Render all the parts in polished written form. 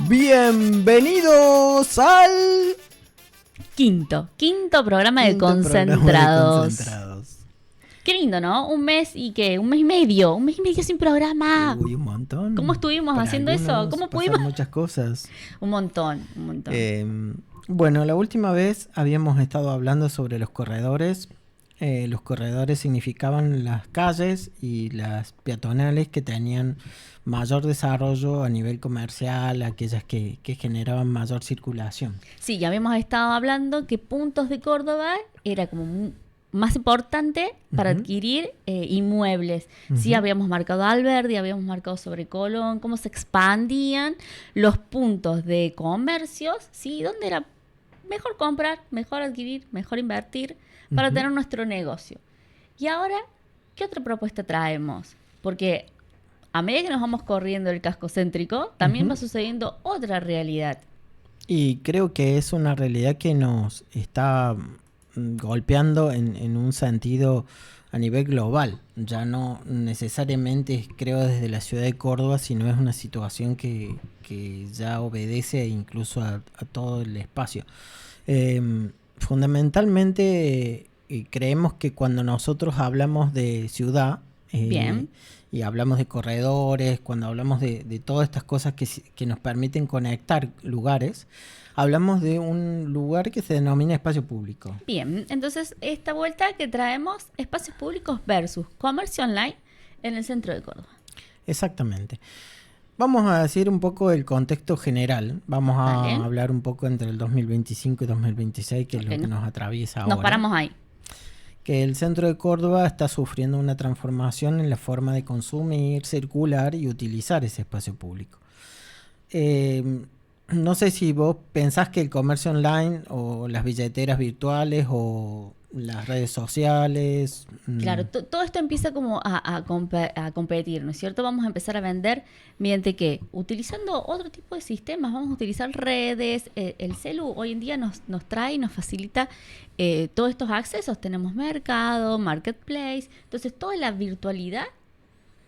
Bienvenidos al Quinto programa de Concentrados. Concentrados. Qué lindo, ¿no? Un mes y medio sin programa. Uy, un montón. ¿Cómo estuvimos Para haciendo eso? ¿Cómo pasaron pudimos? muchas cosas. Un montón. Bueno, la última vez habíamos estado hablando sobre los corredores. Los corredores significaban las calles y las peatonales que tenían mayor desarrollo a nivel comercial, aquellas que generaban mayor circulación. Sí, ya habíamos estado hablando que Puntos de Córdoba era como más importante para adquirir inmuebles. Sí, habíamos marcado Alberdi, habíamos marcado sobre Colón, cómo se expandían los puntos de comercios, sí, donde era mejor comprar, mejor adquirir, mejor invertir para tener nuestro negocio. Y ahora, ¿qué otra propuesta traemos? Porque a medida que nos vamos corriendo el casco céntrico, también va sucediendo otra realidad. Y creo que es una realidad que nos está golpeando en un sentido a nivel global. Ya no necesariamente creo desde la ciudad de Córdoba, sino es una situación que ya obedece incluso a todo el espacio. Fundamentalmente creemos que cuando nosotros hablamos de ciudad y hablamos de corredores, cuando hablamos de todas estas cosas que nos permiten conectar lugares, hablamos de un lugar que se denomina espacio público. Bien, entonces esta vuelta que traemos espacios públicos versus comercio online en el centro de Córdoba. Exactamente. Vamos a decir un poco el contexto general. Vamos a hablar un poco entre el 2025 y 2026, que es lo que nos atraviesa ahora. Nos paramos ahí. Que el centro de Córdoba está sufriendo una transformación en la forma de consumir, circular y utilizar ese espacio público. No sé si vos pensás que el comercio online o las billeteras virtuales o las redes sociales... Claro, todo esto empieza como a competir, ¿no es cierto? Vamos a empezar a vender mediante ¿qué? Utilizando otro tipo de sistemas, vamos a utilizar redes, el celu hoy en día nos trae y nos facilita todos estos accesos. Tenemos mercado, marketplace, entonces toda la virtualidad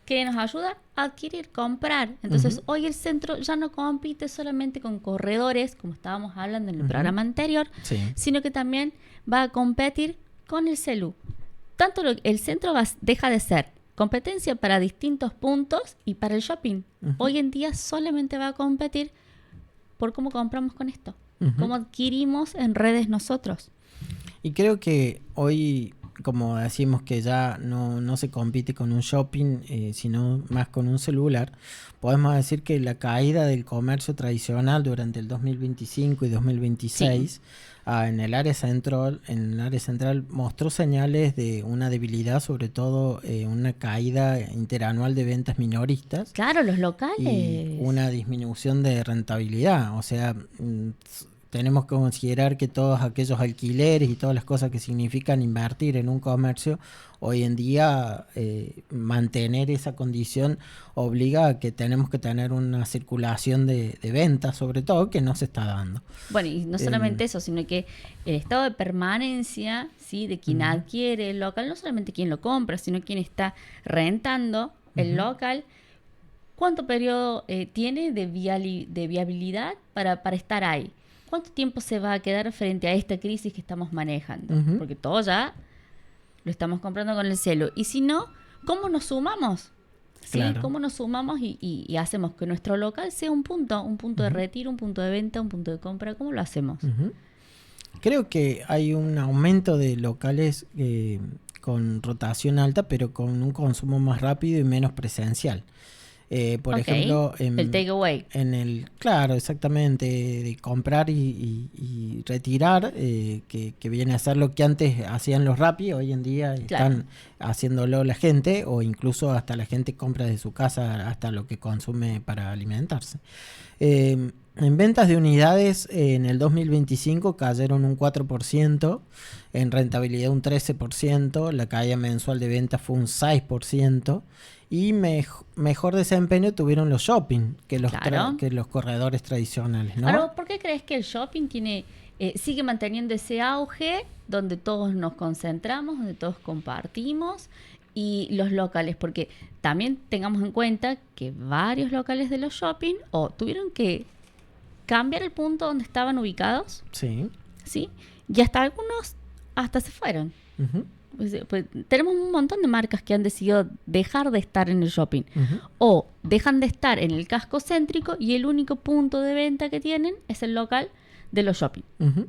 que nos ayuda a adquirir, comprar. Entonces hoy el centro ya no compite solamente con corredores, como estábamos hablando en el programa anterior, sino que también va a competir con el celu. Tanto el centro deja de ser competencia para distintos puntos y para el shopping. Hoy en día solamente va a competir por cómo compramos con esto, cómo adquirimos en redes nosotros. Y creo que hoy, como decimos que ya no se compite con un shopping, sino más con un celular, podemos decir que la caída del comercio tradicional durante el 2025 y 2026 en el área central mostró señales de una debilidad, sobre todo una caída interanual de ventas minoristas. Claro, los locales. Y una disminución de rentabilidad, o sea... tenemos que considerar que todos aquellos alquileres y todas las cosas que significan invertir en un comercio, hoy en día mantener esa condición obliga a que tenemos que tener una circulación de ventas, sobre todo, que no se está dando. Bueno, y no solamente eso, sino que el estado de permanencia, ¿sí?, de quien adquiere el local, no solamente quien lo compra, sino quien está rentando el local. ¿Cuánto periodo tiene de viabilidad para estar ahí? ¿Cuánto tiempo se va a quedar frente a esta crisis que estamos manejando? Porque todo ya lo estamos comprando con el celu. Y si no, ¿cómo nos sumamos? ¿Sí? Claro. ¿Cómo nos sumamos y hacemos que nuestro local sea un punto de retiro, un punto de venta, un punto de compra? ¿Cómo lo hacemos? Creo que hay un aumento de locales con rotación alta, pero con un consumo más rápido y menos presencial. Por ejemplo, el takeaway. Claro, exactamente, de comprar y retirar, que viene a ser lo que antes hacían los Rappi, hoy en día están haciéndolo la gente, o incluso hasta la gente compra de su casa hasta lo que consume para alimentarse. En ventas de unidades en el 2025 cayeron un 4%, en rentabilidad un 13%, la caída mensual de ventas fue un 6%, y mejor desempeño tuvieron los shopping que los corredores tradicionales, ¿no? Ahora, ¿por qué crees que el shopping sigue manteniendo ese auge donde todos nos concentramos, donde todos compartimos, y los locales? Porque también tengamos en cuenta que varios locales de los shopping tuvieron que cambiar el punto donde estaban ubicados. Sí. ¿Sí? Y hasta algunos hasta se fueron. Uh-huh. Pues, tenemos un montón de marcas que han decidido dejar de estar en el shopping. Uh-huh. O dejan de estar en el casco céntrico y el único punto de venta que tienen es el local de los shopping. Uh-huh.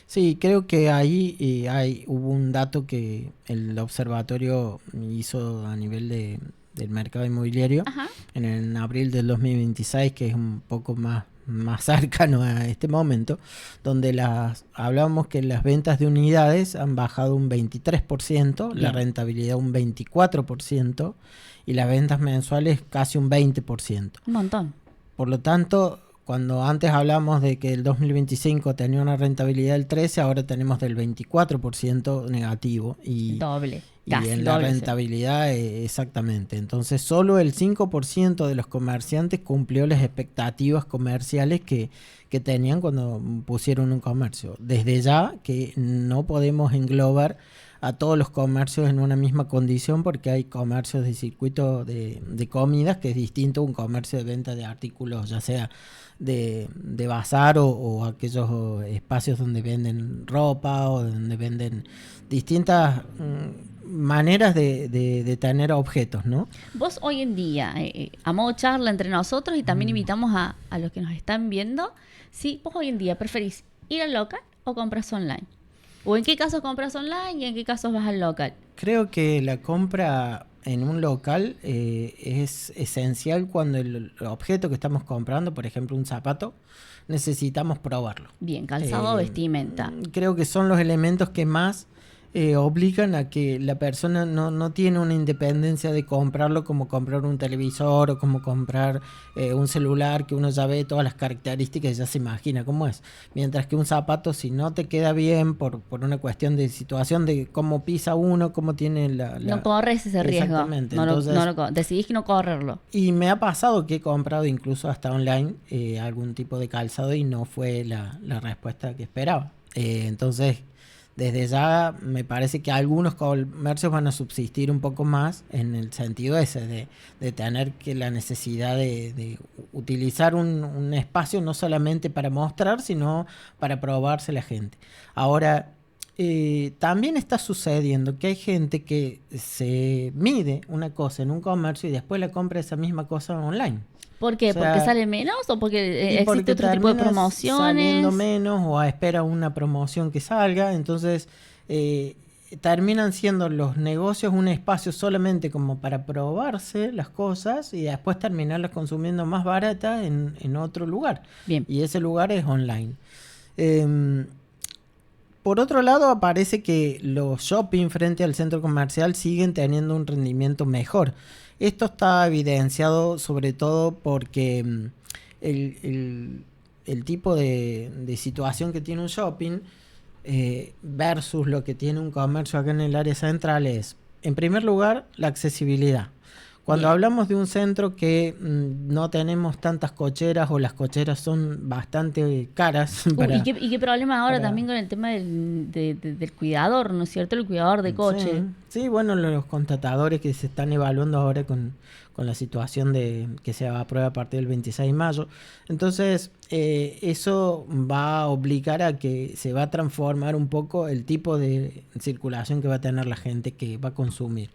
Sí, creo que ahí hubo un dato que el observatorio hizo a nivel del mercado inmobiliario. Ajá. En abril del 2026, que es un poco más cercano a este momento, donde hablábamos que las ventas de unidades han bajado un 23%, Bien. la rentabilidad un 24% y las ventas mensuales casi un 20%. Un montón. Por lo tanto, cuando antes hablamos de que el 2025 tenía una rentabilidad del 13%, ahora tenemos del 24% negativo. Doble. Y en la rentabilidad, exactamente. Entonces, solo el 5% de los comerciantes cumplió las expectativas comerciales que tenían cuando pusieron un comercio. Desde ya que no podemos englobar a todos los comercios en una misma condición, porque hay comercios de circuito de comidas que es distinto a un comercio de venta de artículos, ya sea de bazar o aquellos espacios donde venden ropa o donde venden distintas maneras de tener objetos, ¿no? Vos hoy en día, a modo charla entre nosotros, y también invitamos a los que nos están viendo, ¿sí? Vos hoy en día preferís ir al local o compras online. ¿O en qué casos compras online y en qué casos vas al local? Creo que la compra en un local es esencial cuando el objeto que estamos comprando, por ejemplo un zapato, necesitamos probarlo. Bien, calzado o vestimenta. Creo que son los elementos que más obligan a que la persona no tiene una independencia de comprarlo como comprar un televisor o como comprar un celular, que uno ya ve todas las características y ya se imagina cómo es. Mientras que un zapato, si no te queda bien por una cuestión de situación de cómo pisa uno, cómo tiene no corres ese riesgo. Exactamente. Decidís no correrlo. Y me ha pasado que he comprado incluso hasta online algún tipo de calzado y no fue la respuesta que esperaba. Entonces, desde ya me parece que algunos comercios van a subsistir un poco más en el sentido ese de tener que la necesidad de utilizar un espacio no solamente para mostrar, sino para probarse la gente. Ahora, también está sucediendo que hay gente que se mide una cosa en un comercio y después la compra esa misma cosa online. ¿Por qué? ¿Porque sale menos o porque existe otro tipo de promociones? Saliendo menos o espera una promoción que salga. Entonces terminan siendo los negocios un espacio solamente como para probarse las cosas y después terminarlas consumiendo más baratas en otro lugar. Bien. Y ese lugar es online. Por otro lado, aparece que los shopping frente al centro comercial siguen teniendo un rendimiento mejor. Esto está evidenciado sobre todo porque el tipo de situación que tiene un shopping versus lo que tiene un comercio acá en el área central es, en primer lugar, la accesibilidad. Cuando Bien. hablamos de un centro que no tenemos tantas cocheras o las cocheras son bastante caras. ¿Y qué problema ahora también con el tema del cuidador, ¿no es cierto? El cuidador de coche. Sí, bueno, los contratadores que se están evaluando ahora con la situación de que se aprueba a partir del 26 de mayo. Entonces, eso va a obligar a que se va a transformar un poco el tipo de circulación que va a tener la gente que va a consumir.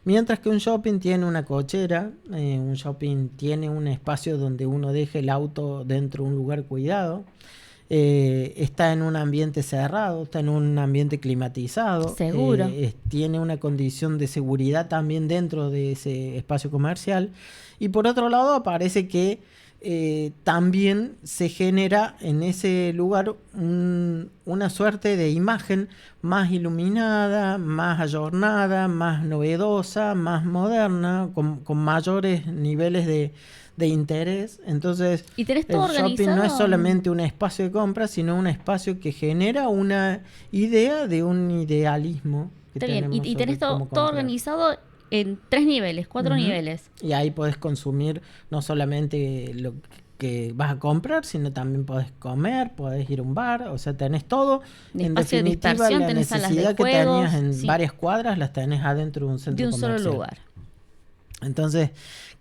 Mientras que un shopping tiene una cochera, un shopping tiene un espacio donde uno deja el auto dentro de un lugar cuidado, está en un ambiente cerrado, está en un ambiente climatizado, seguro, tiene una condición de seguridad también dentro de ese espacio comercial. Y por otro lado aparece que también se genera en ese lugar una suerte de imagen más iluminada, más ayornada, más novedosa, más moderna, con mayores niveles de interés. Entonces, ¿y tenés todo el shopping organizado? no es solamente un espacio de compra, sino un espacio que genera una idea de un idealismo. Está bien, y tenés todo organizado en 3 niveles, 4 niveles. Y ahí podés consumir no solamente lo que vas a comprar, sino también podés comer, podés ir a un bar, o sea, tenés todo. En definitiva, la necesidad que tenías en varias cuadras, las tenés adentro de un centro comercial. De un solo lugar. Entonces,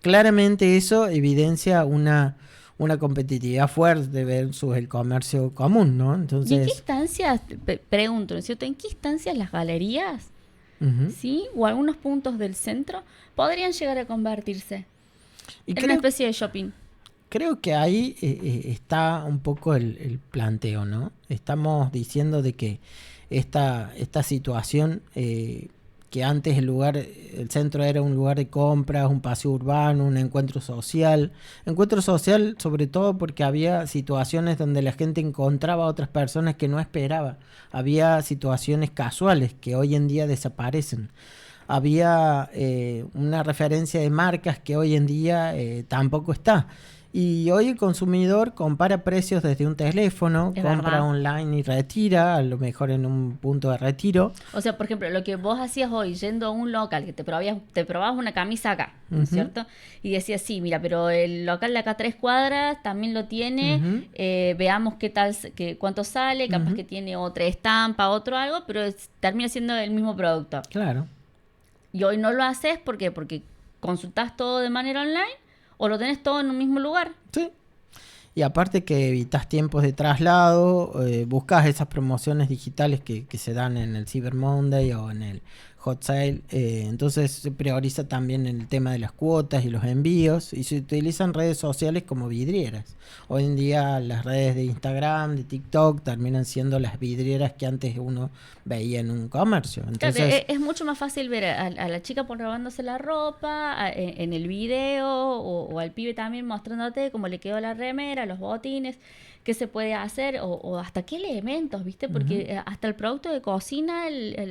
claramente eso evidencia una una competitividad fuerte versus el comercio común, ¿no? Entonces, ¿y en qué instancias, pregunto, ¿no es cierto? ¿En qué instancias las galerías, sí, o algunos puntos del centro podrían llegar a convertirse en una especie de shopping? Creo que ahí está un poco el planteo, ¿no? Estamos diciendo de que esta situación, que antes el centro era un lugar de compras, un paseo urbano, un encuentro social sobre todo porque había situaciones donde la gente encontraba a otras personas que no esperaba, había situaciones casuales que hoy en día desaparecen. Había una referencia de marcas que hoy en día tampoco está. Y hoy el consumidor compara precios desde un teléfono, Es compra verdad. online y retira, a lo mejor en un punto de retiro. O sea, por ejemplo, lo que vos hacías hoy yendo a un local, que te probabas una camisa acá, ¿no es cierto? Y decías, sí, mira, pero el local de acá a 3 cuadras también lo tiene, veamos qué tal, cuánto sale, capaz que tiene otra estampa, otro algo, pero termina siendo el mismo producto. Claro. Y hoy no lo haces, ¿por qué? Porque consultás todo de manera online o lo tenés todo en un mismo lugar. Sí. Y aparte que evitas tiempos de traslado, buscas esas promociones digitales que se dan en el Cyber Monday o en el Hot Sale. Entonces se prioriza también el tema de las cuotas y los envíos y se utilizan redes sociales como vidrieras. Hoy en día las redes de Instagram, de TikTok terminan siendo las vidrieras que antes uno veía en un comercio. Entonces, claro, es mucho más fácil ver a la chica probándose la ropa en el video o al pibe también mostrándote cómo le quedó la remera, los botines, qué se puede hacer o hasta qué elementos, ¿viste? Porque hasta el producto de cocina,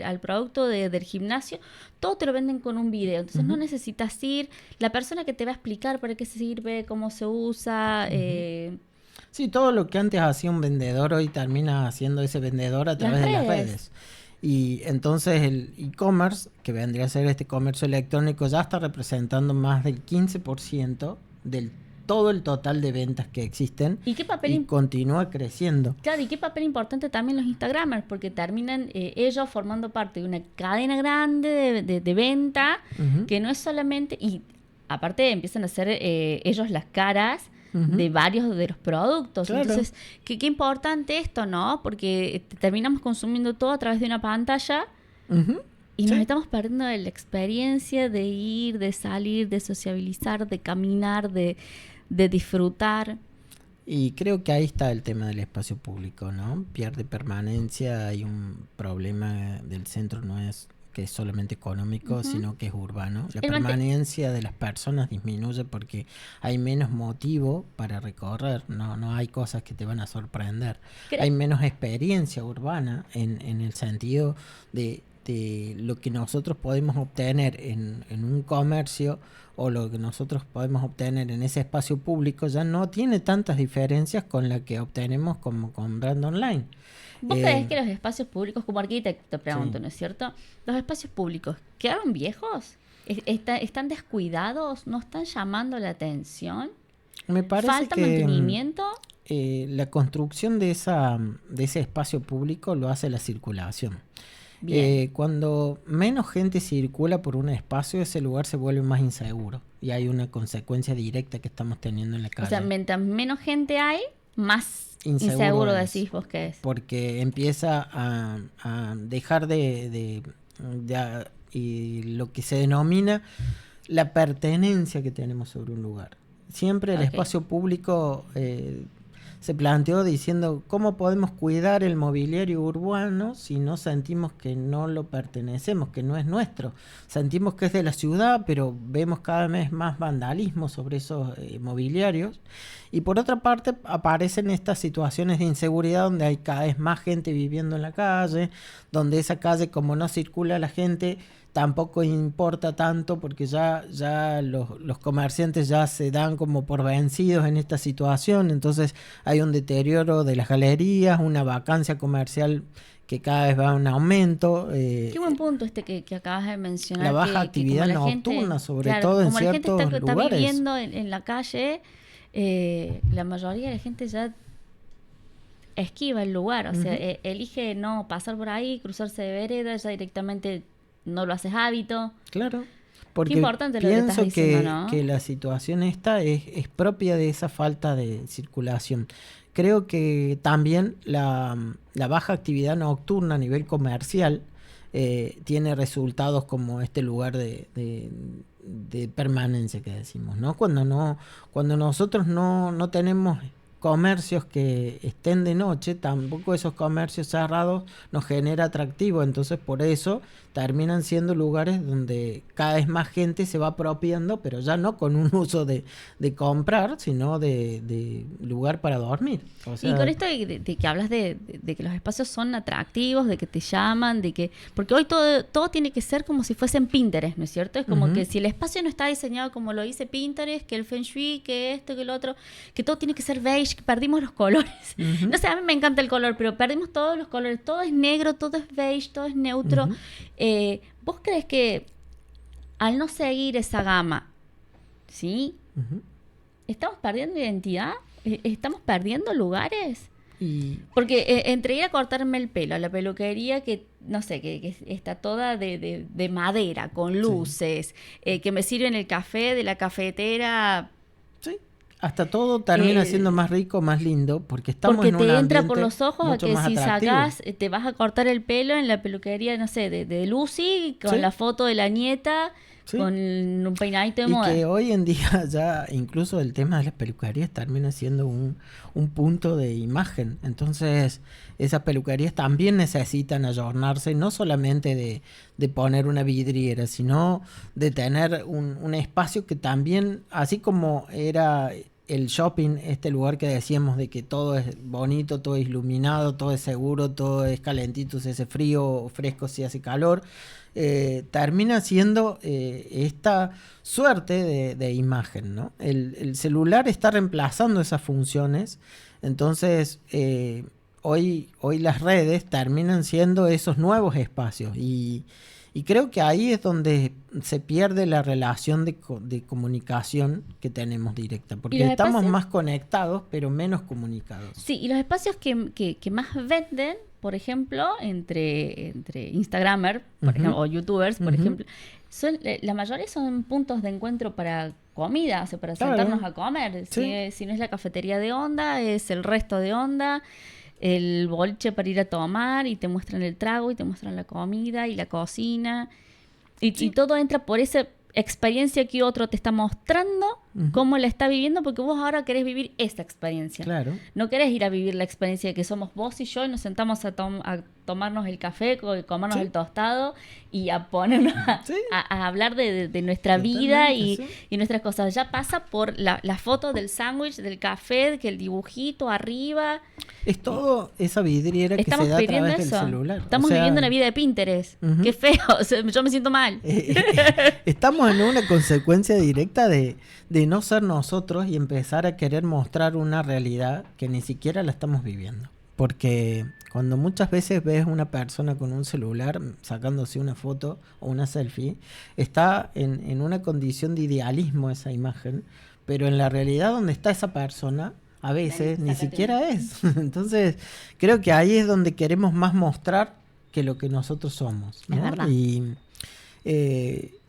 al producto del gimnasio, todo te lo venden con un video. Entonces no necesitas ir, la persona que te va a explicar para qué sirve, cómo se usa. Sí, todo lo que antes hacía un vendedor hoy termina haciendo ese vendedor a través de las redes. Y entonces el e-commerce, que vendría a ser este comercio electrónico, ya está representando más del 15% del todo el total de ventas que existen. ¿Y qué papel y continúa creciendo? Claro, y qué papel importante también los Instagramers, porque terminan ellos formando parte de una cadena grande de venta, que no es solamente, y aparte empiezan a ser ellos las caras de varios de los productos. Claro. Entonces, qué importante esto, ¿no? Porque terminamos consumiendo todo a través de una pantalla y nos estamos perdiendo de la experiencia de ir, de salir, de sociabilizar, de caminar, de disfrutar. Y creo que ahí está el tema del espacio público, ¿no? Pierde permanencia, hay un problema del centro, no es que es solamente económico, sino que es urbano. La permanencia de las personas disminuye porque hay menos motivo para recorrer, no hay cosas que te van a sorprender. Hay menos experiencia urbana en el sentido de lo que nosotros podemos obtener en un comercio o lo que nosotros podemos obtener en ese espacio público ya no tiene tantas diferencias con la que obtenemos como comprando online. ¿Vos creés que los espacios públicos, como arquitecto te pregunto, ¿no es cierto? ¿Los espacios públicos quedaron viejos? ¿Están descuidados? ¿No están llamando la atención? Me parece ¿Falta mantenimiento? La construcción de ese espacio público lo hace la circulación. Cuando menos gente circula por un espacio, ese lugar se vuelve más inseguro y hay una consecuencia directa que estamos teniendo en la calle. O sea, mientras menos gente hay, más inseguro decís vos que es. Porque empieza a dejar y lo que se denomina la pertenencia que tenemos sobre un lugar. Siempre el espacio público se planteó diciendo cómo podemos cuidar el mobiliario urbano si no sentimos que no lo pertenecemos, que no es nuestro. Sentimos que es de la ciudad, pero vemos cada vez más vandalismo sobre esos mobiliarios. Y por otra parte aparecen estas situaciones de inseguridad donde hay cada vez más gente viviendo en la calle, donde esa calle, como no circula la gente, tampoco importa tanto porque ya los comerciantes ya se dan como por vencidos en esta situación. Entonces hay un deterioro de las galerías, una vacancia comercial que cada vez va en aumento. Qué buen punto que acabas de mencionar. La baja actividad nocturna, sobre todo en ciertos lugares. Como la gente está viviendo en la calle, la mayoría de la gente ya esquiva el lugar, o sea, elige no pasar por ahí, cruzarse de vereda, ya directamente no lo haces hábito. Claro. Porque qué importante lo que estás diciendo, ¿no? que la situación esta es propia de esa falta de circulación. Creo que también la baja actividad nocturna a nivel comercial tiene resultados como este lugar de permanencia que decimos, ¿no? Cuando nosotros no tenemos comercios que estén de noche, tampoco esos comercios cerrados nos genera atractivo, entonces por eso terminan siendo lugares donde cada vez más gente se va apropiando, pero ya no con un uso de comprar, sino de lugar para dormir. O sea, y con esto de que hablas de que los espacios son atractivos, de que te llaman, de que porque hoy todo tiene que ser como si fuesen Pinterest, ¿no es cierto? Es como que si el espacio no está diseñado como lo dice Pinterest, que el Feng Shui, que esto, que lo otro, que todo tiene que ser beige, que perdimos los colores. No sé, a mí me encanta el color, pero perdimos todos los colores. Todo es negro, todo es beige, todo es neutro. ¿Vos crees que al no seguir esa gama, ¿sí? ¿Estamos perdiendo identidad? ¿Estamos perdiendo lugares? Porque entre ir a cortarme el pelo a la peluquería que, no sé, que está toda de madera, con luces, que me sirven el café de la cafetera... Sí. Hasta todo termina siendo más rico, más lindo, porque estamos porque en un te entra ambiente por los ojos a que si atractivo. sacás, te vas a cortar el pelo en la peluquería, no sé, de Lucy, con la foto de la nieta, con un peinadito de moda. Y que hoy en día ya incluso el tema de las peluquerías termina siendo un punto de imagen. Entonces esas peluquerías también necesitan ayornarse, no solamente de poner una vidriera, sino de tener un espacio que también, así como era el shopping, este lugar que decíamos de que todo es bonito, todo es iluminado, todo es seguro, todo es calentito si hace frío o fresco si hace calor, termina siendo esta suerte de imagen, ¿no? El celular está reemplazando esas funciones, entonces hoy las redes terminan siendo esos nuevos espacios y creo que ahí es donde se pierde la relación de comunicación que tenemos directa, porque estamos más conectados pero menos comunicados. Sí, y los espacios que más venden, por ejemplo, entre Instagramers, por ejemplo, o YouTubers, por ejemplo, la mayoría son puntos de encuentro para comida, o sea, para sentarnos a comer. Sí. Si no es la cafetería de Onda, es el resto de Onda, el boliche para ir a tomar, y te muestran el trago y te muestran la comida y la cocina y todo entra por esa experiencia que otro te está mostrando cómo la está viviendo, porque vos ahora querés vivir esa experiencia. Claro. No querés ir a vivir la experiencia de que somos vos y yo y nos sentamos a tomarnos el café, comernos el tostado y a ponernos a hablar de nuestra vida y nuestras cosas. Ya pasa por la foto del sándwich, del café, que el dibujito arriba. Es todo esa vidriera que se da a través del celular. Estamos viviendo una vida de Pinterest. Qué feo, o sea, yo me siento mal. Estamos en una consecuencia directa de no ser nosotros y empezar a querer mostrar una realidad que ni siquiera la estamos viviendo. Porque cuando muchas veces ves una persona con un celular sacándose una foto o una selfie, está en una condición de idealismo esa imagen, pero en la realidad donde está esa persona a veces ni siquiera es. Entonces creo que ahí es donde queremos más mostrar que lo que nosotros somos, ¿no? Es verdad. Y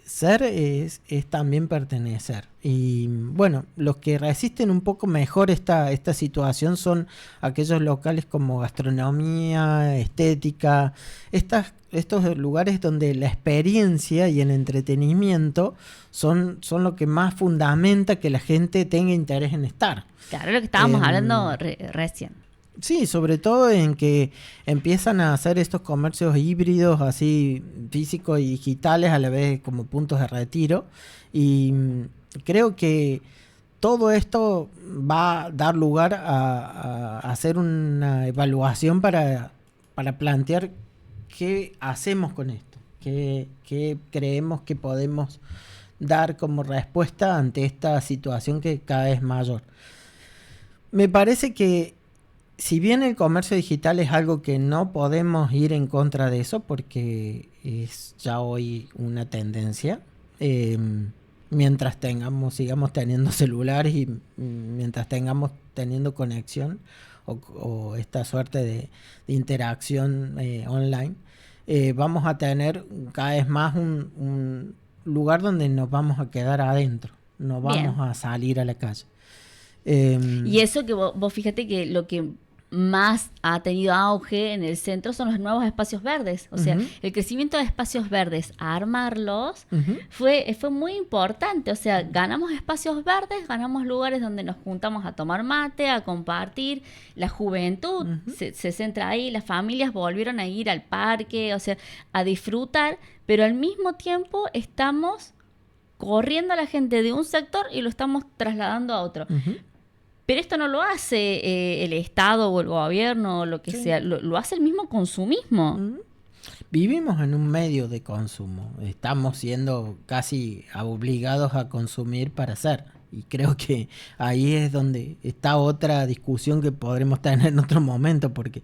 ser es también pertenecer. Y bueno, los que resisten un poco mejor esta situación son aquellos locales como gastronomía, estética, estos lugares donde la experiencia y el entretenimiento son lo que más fundamenta que la gente tenga interés en estar. Claro, lo que estábamos hablando recién. Sí, sobre todo en que empiezan a hacer estos comercios híbridos, así físicos y digitales, a la vez como puntos de retiro. Y creo que todo esto va a dar lugar a hacer una evaluación para plantear qué hacemos con esto, qué creemos que podemos dar como respuesta ante esta situación que cada vez es mayor. Me parece que si bien el comercio digital es algo que no podemos ir en contra de eso, porque es ya hoy una tendencia, mientras sigamos teniendo celulares y mientras tengamos teniendo conexión o esta suerte de interacción online, vamos a tener cada vez más lugar donde nos vamos a quedar adentro, no vamos a salir a la calle. Y eso que vos fíjate que lo que más ha tenido auge en el centro son los nuevos espacios verdes. O sea, el crecimiento de espacios verdes, a armarlos, fue muy importante. O sea, ganamos espacios verdes, ganamos lugares donde nos juntamos a tomar mate, a compartir. La juventud se centra ahí, las familias volvieron a ir al parque, o sea, a disfrutar, pero al mismo tiempo estamos corriendo a la gente de un sector y lo estamos trasladando a otro. Pero esto no lo hace el Estado o el gobierno o lo que sea, lo hace el mismo consumismo. Vivimos en un medio de consumo, estamos siendo casi obligados a consumir para hacer. Y creo que ahí es donde está otra discusión que podremos tener en otro momento, porque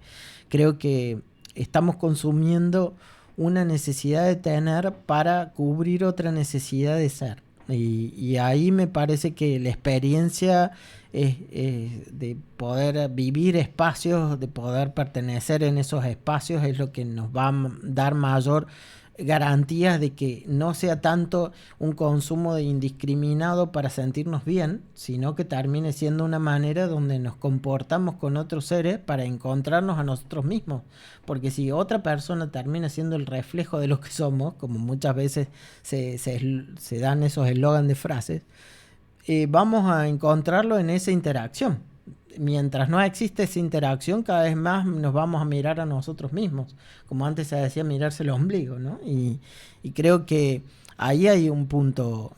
creo que estamos consumiendo una necesidad de tener para cubrir otra necesidad de ser. Y ahí me parece que la experiencia es de poder vivir espacios, de poder pertenecer en esos espacios, es lo que nos va a dar mayor garantías de que no sea tanto un consumo indiscriminado para sentirnos bien, sino que termine siendo una manera donde nos comportamos con otros seres para encontrarnos a nosotros mismos. Porque si otra persona termina siendo el reflejo de lo que somos, como muchas veces se dan esos eslogans de frases, vamos a encontrarlo en esa interacción. Mientras no existe esa interacción, cada vez más nos vamos a mirar a nosotros mismos, como antes se decía, mirarse el ombligo, ¿no? Y creo que ahí hay un punto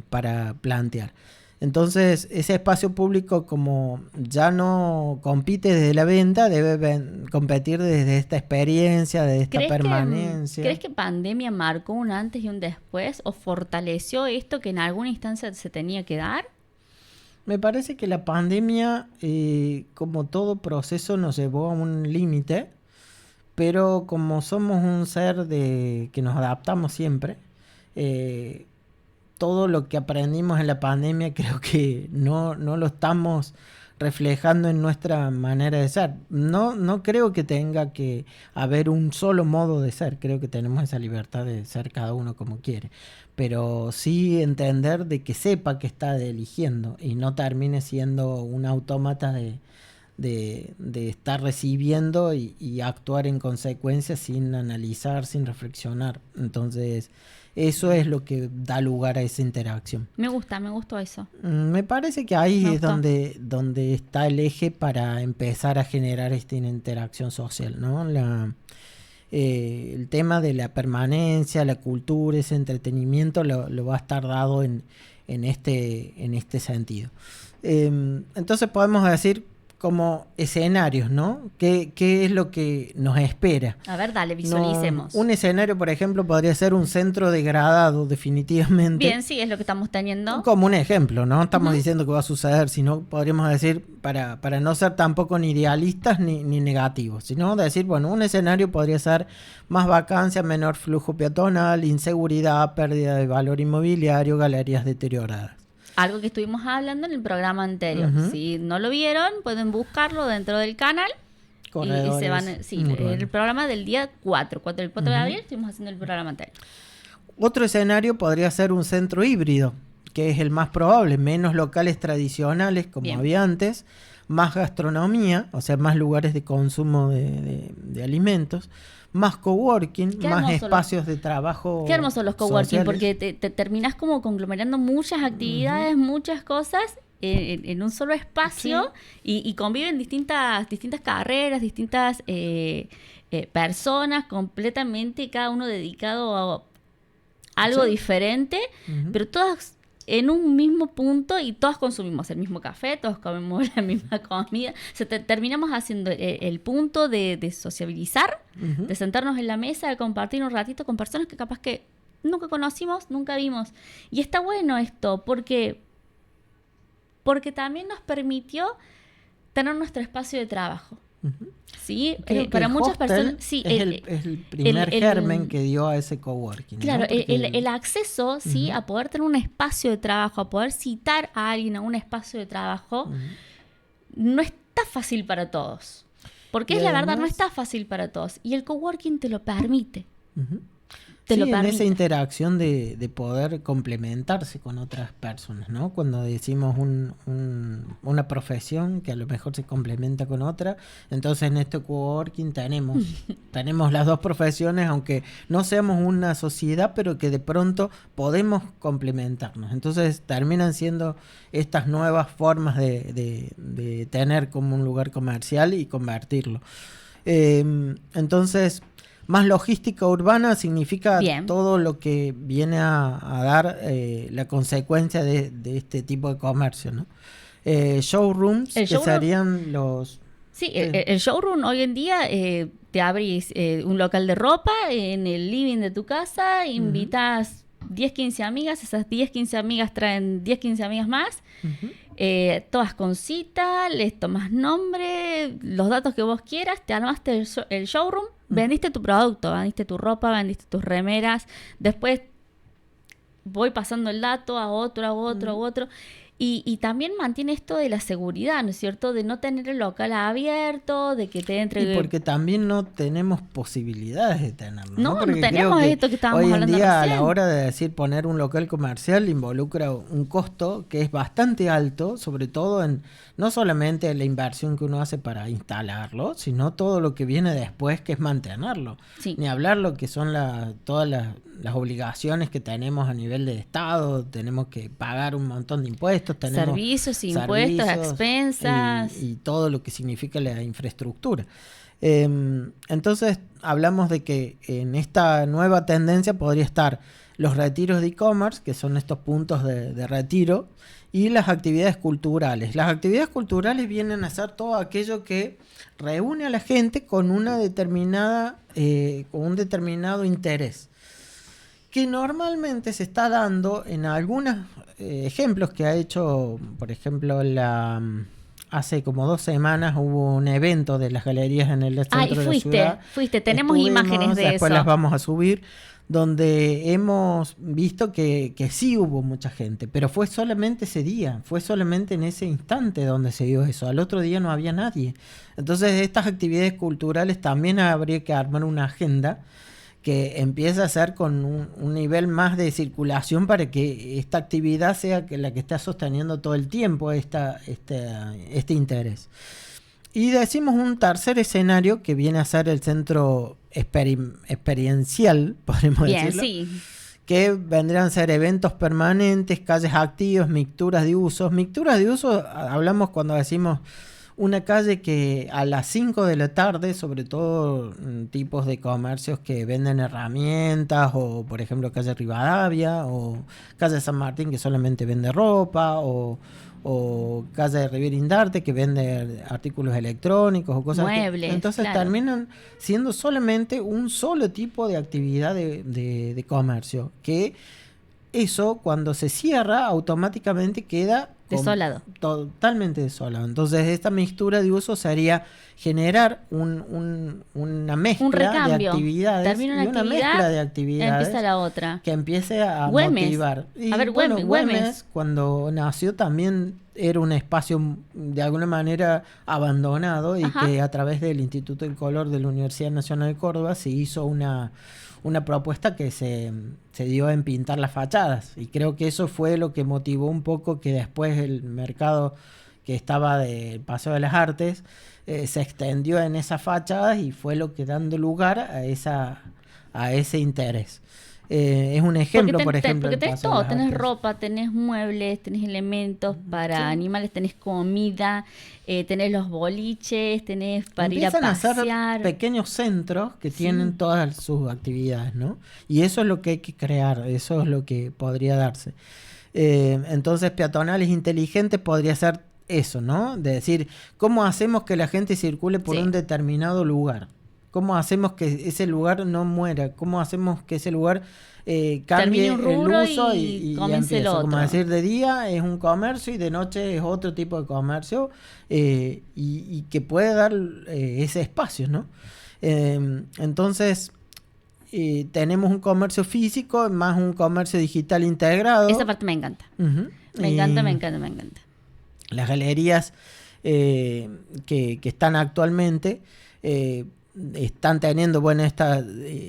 para plantear. Entonces, ese espacio público, como ya no compite desde la venta, debe competir desde esta experiencia, desde esta permanencia. ¿Crees que pandemia marcó un antes y un después o fortaleció esto que en alguna instancia se tenía que dar? Me parece que la pandemia, como todo proceso, nos llevó a un límite, pero como somos un ser que nos adaptamos siempre, todo lo que aprendimos en la pandemia creo que no lo estamos reflejando en nuestra manera de ser. No creo que tenga que haber un solo modo de ser, creo que tenemos esa libertad de ser cada uno como quiere. Pero sí entender de que sepa que está eligiendo y no termine siendo un autómata de estar recibiendo y actuar en consecuencia sin analizar, sin reflexionar. Entonces, eso es lo que da lugar a esa interacción. Me gustó eso. Me parece que ahí es donde está el eje para empezar a generar esta interacción social, ¿no? El tema de la permanencia, la cultura, ese entretenimiento lo va a estar dado en este sentido. Entonces podemos decir como escenarios, ¿no? ¿Qué es lo que nos espera? A ver, dale, visualicemos. Un escenario, por ejemplo, podría ser un centro degradado, definitivamente. Bien, sí, es lo que estamos teniendo. Como un ejemplo, no estamos diciendo que va a suceder, sino podríamos decir, para no ser tampoco ni idealistas ni negativos, sino decir, bueno, un escenario podría ser más vacancia, menor flujo peatonal, inseguridad, pérdida de valor inmobiliario, galerías deterioradas. Algo que estuvimos hablando en el programa anterior. Si no lo vieron, pueden buscarlo dentro del canal. Y se van. Sí, el programa del día 4 de abril estuvimos haciendo el programa anterior. Otro escenario podría ser un centro híbrido, que es el más probable. Menos locales tradicionales, como había antes. Más gastronomía, o sea, más lugares de consumo de alimentos. Más coworking, más espacios de trabajo. Qué hermosos los coworking, sociales. Porque te terminás como conglomerando muchas actividades, muchas cosas en un solo espacio y conviven distintas carreras, distintas personas completamente, cada uno dedicado a algo diferente, pero todas en un mismo punto y todos consumimos el mismo café, todos comemos la misma comida. O sea, terminamos haciendo el punto de sociabilizar, de sentarnos en la mesa, de compartir un ratito con personas que capaz que nunca conocimos, nunca vimos. Y está bueno esto, porque también nos permitió tener nuestro espacio de trabajo. Sí, para muchas personas sí, es el primer germen que dio a ese coworking. Claro, ¿no? el acceso sí a poder tener un espacio de trabajo, a poder citar a alguien a un espacio de trabajo, no está fácil para todos. Porque es la verdad, no está fácil para todos. Y el coworking te lo permite. te lo en permite. esa interacción de poder complementarse con otras personas, ¿no? Cuando decimos una profesión que a lo mejor se complementa con otra, entonces en este coworking tenemos las dos profesiones, aunque no seamos una sociedad, pero que de pronto podemos complementarnos. Entonces terminan siendo estas nuevas formas de tener como un lugar comercial y convertirlo. Entonces, más logística urbana significa todo lo que viene a dar la consecuencia de este tipo de comercio, ¿no? Showrooms, que serían los... Sí, el showroom hoy en día te abrís un local de ropa en el living de tu casa, invitas 10, 15 amigas, esas 10, 15 amigas traen 10, 15 amigas más, todas con cita, les tomas nombre, los datos que vos quieras, te armaste el showroom, vendiste tu producto, vendiste tu ropa, vendiste tus remeras, después voy pasando el dato a otro, a otro, a otro. Y también mantiene esto de la seguridad, ¿no es cierto? De no tener el local abierto, de que te entre... Y porque también no tenemos posibilidades de tenerlo. No tenemos esto que estábamos hablando hoy en día recién. A la hora de decir poner un local comercial involucra un costo que es bastante alto, sobre todo en no solamente la inversión que uno hace para instalarlo, sino todo lo que viene después, que es mantenerlo. Sí. Ni hablar lo que son todas las obligaciones que tenemos a nivel de Estado, tenemos que pagar un montón de impuestos, tenemos servicios, impuestos, expensas y todo lo que significa la infraestructura. Entonces hablamos de que en esta nueva tendencia podría estar los retiros de e-commerce, que son estos puntos de retiro, y las actividades culturales. Las actividades culturales vienen a ser todo aquello que reúne a la gente con una determinada, con un determinado interés, que normalmente se está dando en algunos ejemplos que ha hecho, por ejemplo, hace como 2 semanas hubo un evento de las galerías en el centro de la ciudad. Tenemos imágenes de después eso. Las vamos a subir, donde hemos visto que sí hubo mucha gente, pero fue solamente ese día, fue solamente en ese instante donde se dio eso. Al otro día no había nadie. Entonces estas actividades culturales también habría que armar una agenda que empiece a ser con un nivel más de circulación para que esta actividad sea la que está sosteniendo todo el tiempo este interés. Y decimos un tercer escenario que viene a ser el centro experiencial, podemos decirlo, sí. Que vendrían a ser eventos permanentes, calles activas, mixturas de usos. Mixturas de usos hablamos cuando decimos una calle que a las 5 de la tarde, sobre todo tipos de comercios que venden herramientas, o por ejemplo calle Rivadavia, o calle San Martín que solamente vende ropa, o calle de Riviera Indarte que vende artículos electrónicos o cosas muebles, entonces claro. Terminan siendo solamente un solo tipo de actividad de comercio, que eso cuando se cierra automáticamente queda desolado. Totalmente desolado. Entonces esta mixtura de uso sería generar una mezcla de actividades. Termina una mezcla de actividades. Empieza la otra. Que empiece a Güemes. motivar. Y a ver, bueno, Güemes, cuando nació también era un espacio de alguna manera abandonado, y que a través del Instituto del Color de la Universidad Nacional de Córdoba se hizo una propuesta que se dio en pintar las fachadas, y creo que eso fue lo que motivó un poco que después el mercado que estaba del Paseo de las Artes se extendió en esas fachadas, y fue lo que dando lugar a ese interés. Es un ejemplo, por ejemplo. Porque tenés todo, tenés ropa, tenés muebles, tenés elementos para animales, tenés comida, tenés los boliches, tenés para ir a pasear. Empiezan a ser pequeños centros que tienen todas sus actividades, ¿no? Y eso es lo que hay que crear, eso es lo que podría darse. Entonces, peatonales inteligentes podría ser eso, ¿no? De decir, ¿cómo hacemos que la gente circule por un determinado lugar? ¿Cómo hacemos que ese lugar no muera? ¿Cómo hacemos que ese lugar cambie el uso y comience el otro? Como decir, de día es un comercio y de noche es otro tipo de comercio, y que puede dar ese espacio, ¿no? Entonces, tenemos un comercio físico más un comercio digital integrado. Esa parte me encanta. Me encanta. Las galerías que están actualmente están teniendo, bueno, esta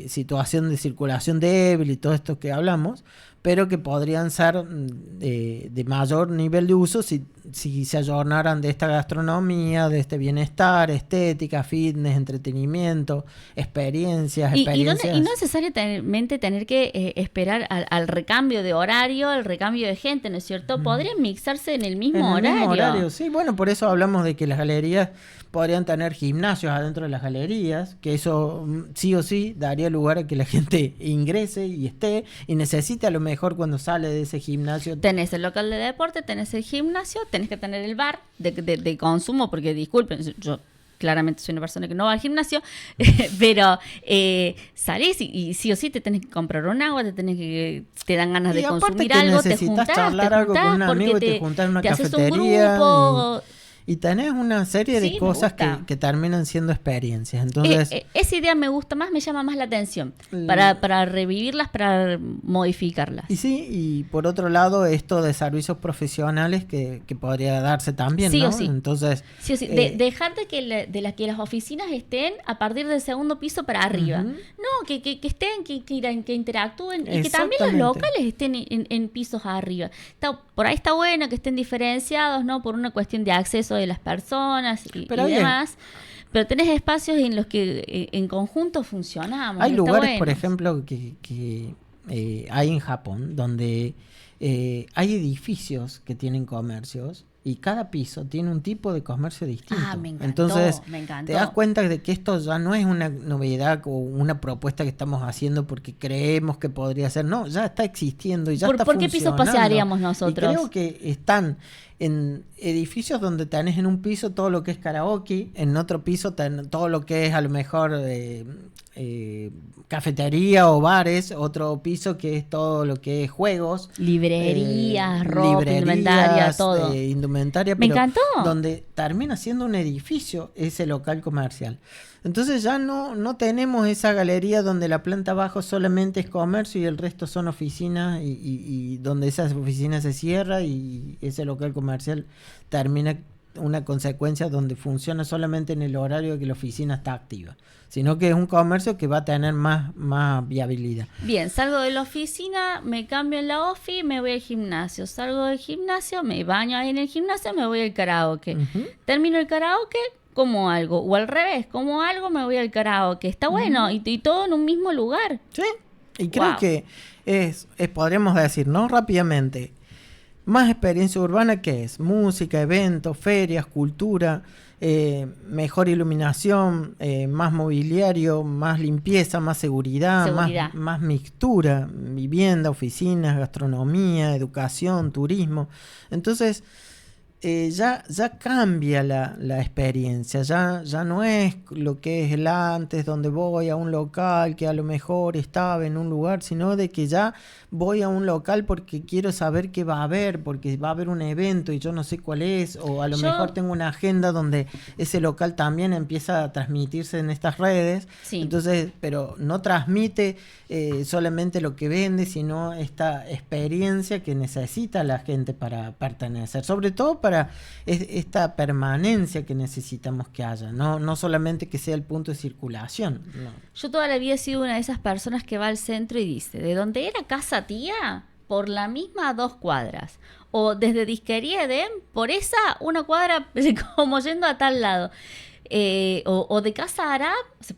situación de circulación débil y todo esto que hablamos, pero que podrían ser de mayor nivel de uso si se ayornaran de esta gastronomía, de este bienestar, estética, fitness, entretenimiento, experiencias. Y no necesariamente tener que esperar al recambio de horario, al recambio de gente, ¿no es cierto? Podrían mixarse en el mismo horario. Sí, bueno, por eso hablamos de que las galerías podrían tener gimnasios adentro de las galerías, que eso sí o sí daría lugar a que la gente ingrese y esté, y necesite a lo mejor cuando sale de ese gimnasio. Tenés el local de deporte, tenés el gimnasio, tenés que tener el bar de consumo, porque disculpen, yo claramente soy una persona que no va al gimnasio, pero salís y sí o sí te tenés que comprar un agua, te dan ganas de consumir algo, te juntás, charlar algo con un amigo, te juntás en una cafetería. Y tenés una serie de cosas que terminan siendo experiencias. Entonces, esa idea me gusta más, me llama más la atención. Para revivirlas, para modificarlas. Y sí, y por otro lado, esto de servicios profesionales que podría darse también, sí ¿no? O sí. Entonces, sí o sí. Dejar de que las oficinas estén a partir del segundo piso para arriba. No, que estén, que interactúen y que también los locales estén en pisos arriba. Por ahí está bueno que estén diferenciados, ¿no? Por una cuestión de acceso de las personas y demás, pero tenés espacios en los que en conjunto funcionamos. Hay lugares, por ejemplo, que hay en Japón donde hay edificios que tienen comercios y cada piso tiene un tipo de comercio distinto. Me encantó, entonces me encantó. Te das cuenta de que esto ya no es una novedad o una propuesta que estamos haciendo porque creemos que podría ser. No, ya está existiendo y ya está funcionando. ¿Por qué pisos pasearíamos nosotros? Y creo que están en edificios donde tenés en un piso todo lo que es karaoke, en otro piso todo lo que es a lo mejor cafetería o bares, otro piso que es todo lo que es juegos, librerías, ropa, indumentaria, todo. Me encantó. Donde termina siendo un edificio ese local comercial. Entonces ya no tenemos esa galería donde la planta abajo solamente es comercio y el resto son oficinas y donde esas oficinas se cierra y ese local comercial termina una consecuencia donde funciona solamente en el horario que la oficina está activa, sino que es un comercio que va a tener más viabilidad. Bien, salgo de la oficina, me cambio en la ofi, me voy al gimnasio, salgo del gimnasio, me baño ahí en el gimnasio, me voy al karaoke. Termino el karaoke, como algo, o al revés, como algo, me voy al karaoke. Está bueno, y todo en un mismo lugar. Sí, y creo que podríamos decir, ¿no? Rápidamente, más experiencia urbana, ¿qué es? Música, eventos, ferias, cultura, mejor iluminación, más mobiliario, más limpieza, más seguridad. Más mixtura, vivienda, oficinas, gastronomía, educación, turismo. Entonces, ya cambia la experiencia, ya no es lo que es el antes, donde voy a un local que a lo mejor estaba en un lugar, sino de que ya voy a un local porque quiero saber qué va a haber, porque va a haber un evento y yo no sé cuál es, o a lo mejor tengo una agenda donde ese local también empieza a transmitirse en estas redes, entonces, pero no transmite solamente lo que vende, sino esta experiencia que necesita la gente para pertenecer, sobre todo para esta permanencia que necesitamos que haya, no solamente que sea el punto de circulación. No. Yo toda la vida he sido una de esas personas que va al centro y dice, de donde era casa tía, por la misma 2 cuadras, o desde Disquería Edén, por esa 1 cuadra, como yendo a tal lado, o de Casa Arab,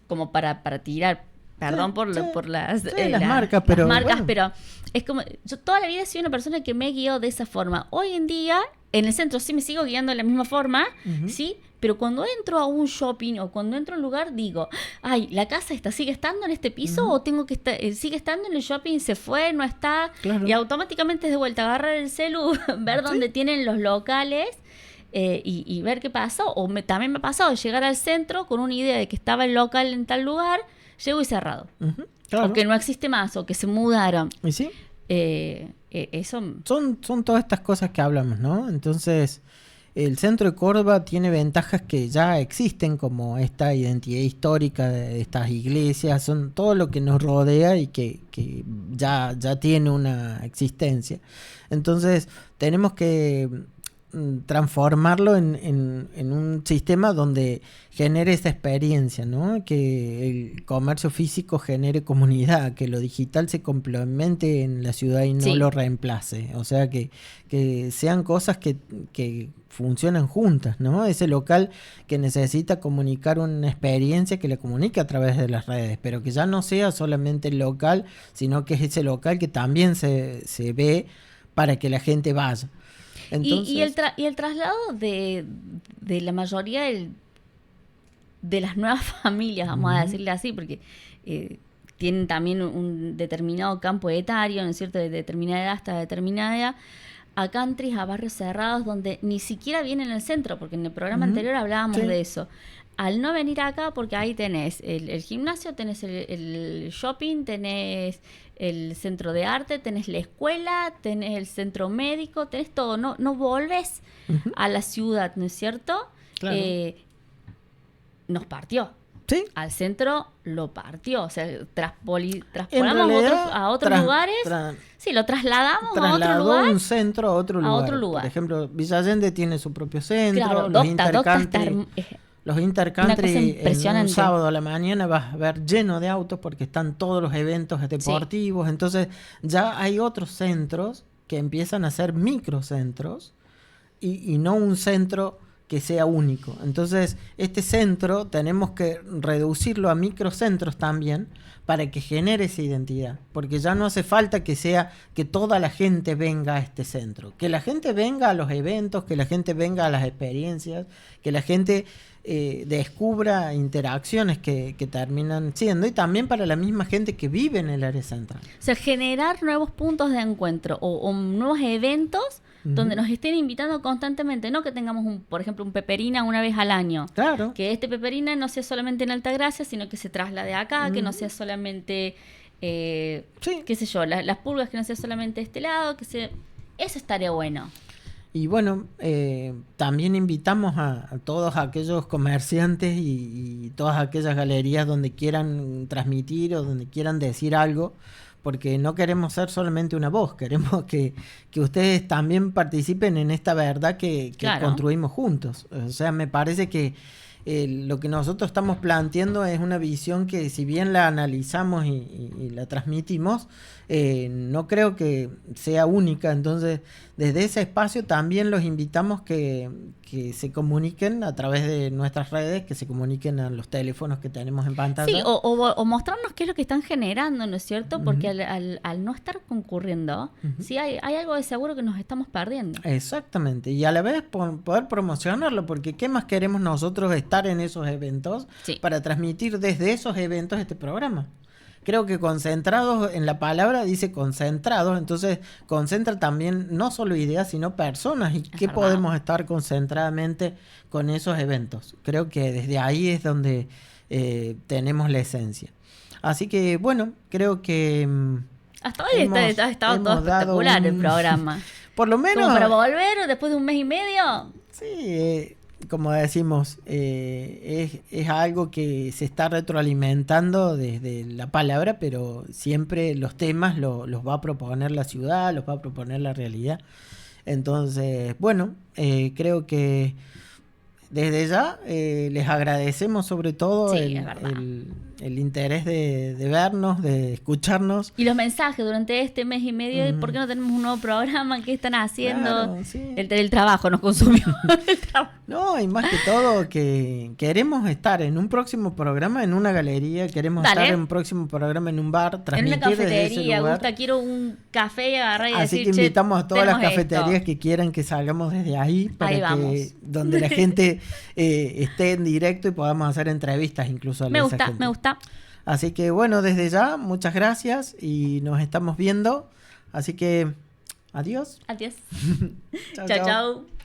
como para tirar. Perdón por las marcas, pero pero es como, yo toda la vida he sido una persona que me guió de esa forma. Hoy en día, en el centro sí me sigo guiando de la misma forma, ¿sí? Pero cuando entro a un shopping o cuando entro a un lugar, digo, ay, ¿la casa sigue estando en este piso o tengo que estar, sigue estando en el shopping, se fue, no está? Claro. Y automáticamente es de vuelta, agarrar el celu, ver dónde tienen los locales y ver qué pasó. También me ha pasado llegar al centro con una idea de que estaba el local en tal lugar, llego y cerrado. Claro. O que no existe más, o que se mudaron. ¿Y sí? Eso son todas estas cosas que hablamos, ¿no? Entonces, el centro de Córdoba tiene ventajas que ya existen, como esta identidad histórica de estas iglesias, son todo lo que nos rodea y que ya tiene una existencia. Entonces, tenemos que transformarlo en un sistema donde genere esa experiencia, ¿no? Que el comercio físico genere comunidad, que lo digital se complemente en la ciudad y no lo reemplace. O sea, que sean cosas que funcionan juntas, ¿no? Ese local que necesita comunicar una experiencia, que le comunique a través de las redes, pero que ya no sea solamente el local, sino que es ese local que también se ve para que la gente vaya. Entonces, y el traslado de la mayoría de las nuevas familias, vamos a decirle así, porque tienen también un determinado campo etario, ¿no es cierto?, de determinada edad hasta determinada edad, a countries, a barrios cerrados, donde ni siquiera vienen al centro, porque en el programa anterior hablábamos de eso. Al no venir acá, porque ahí tenés el gimnasio, tenés el shopping, tenés el centro de arte, tenés la escuela, tenés el centro médico, tenés todo, no volves a la ciudad, ¿no es cierto? Claro. Nos partió. ¿Sí? Al centro lo partió, o sea, traspolamos a otros lugares, lo trasladamos a otro lugar. Un centro a otro lugar. Por ejemplo, Villa Allende tiene su propio centro, claro, los intercountry en un sábado a la mañana vas a ver lleno de autos porque están todos los eventos deportivos. Entonces ya hay otros centros que empiezan a ser microcentros y no un centro que sea único. Entonces este centro tenemos que reducirlo a microcentros también para que genere esa identidad, porque ya no hace falta que toda la gente venga a este centro, que la gente venga a los eventos, que la gente venga a las experiencias, que la gente descubra interacciones que terminan siendo, y también para la misma gente que vive en el área central. O sea, generar nuevos puntos de encuentro o nuevos eventos donde nos estén invitando constantemente, no que tengamos, por ejemplo, un Peperina una vez al año. Claro. Que este Peperina no sea solamente en Altagracia, sino que se traslade acá, que no sea solamente, qué sé yo, las pulgas, que no sea solamente de este lado, eso estaría bueno. Y bueno, también invitamos a todos aquellos comerciantes y todas aquellas galerías donde quieran transmitir o donde quieran decir algo, porque no queremos ser solamente una voz, queremos que ustedes también participen en esta verdad que construimos juntos. O sea, me parece que lo que nosotros estamos planteando es una visión que, si bien la analizamos y la transmitimos, no creo que sea única. Entonces, desde ese espacio también los invitamos que se comuniquen a través de nuestras redes, que se comuniquen a los teléfonos que tenemos en pantalla. Sí, o mostrarnos qué es lo que están generando, ¿no es cierto? Porque al no estar concurriendo, sí hay algo de seguro que nos estamos perdiendo. Exactamente, y a la vez poder promocionarlo, porque ¿qué más queremos nosotros estar en esos eventos para transmitir desde esos eventos este programa? Creo que concentrados, en la palabra dice concentrados, entonces concentra también no solo ideas, sino personas, y qué podemos estar concentradamente con esos eventos. Creo que desde ahí es donde tenemos la esencia. Así que bueno, creo que hasta hoy ha estado todo espectacular el programa. Por lo menos... Como para volver después de un mes y medio. Sí, como decimos, es algo que se está retroalimentando desde la palabra, pero siempre los temas los va a proponer la ciudad, los va a proponer la realidad. Entonces, bueno, creo que desde ya les agradecemos sobre todo el interés de vernos, de escucharnos. Y los mensajes durante este mes y medio, ¿por qué no tenemos un nuevo programa? ¿Qué están haciendo? Claro, sí. El trabajo nos consumió. No, y más que todo que queremos estar en un próximo programa en una galería, queremos estar en un próximo programa en un bar, transmitir en una cafetería, desde ese lugar. Gusta, quiero un café y agarrar y así decir, que invitamos a todas las cafeterías esto. que quieran que salgamos desde ahí, para ahí que vamos. Donde la gente esté en directo y podamos hacer entrevistas incluso a esa gente. Me gusta. Así que bueno, desde ya, muchas gracias y nos estamos viendo. Así que, adiós. Adiós. Chao, chao.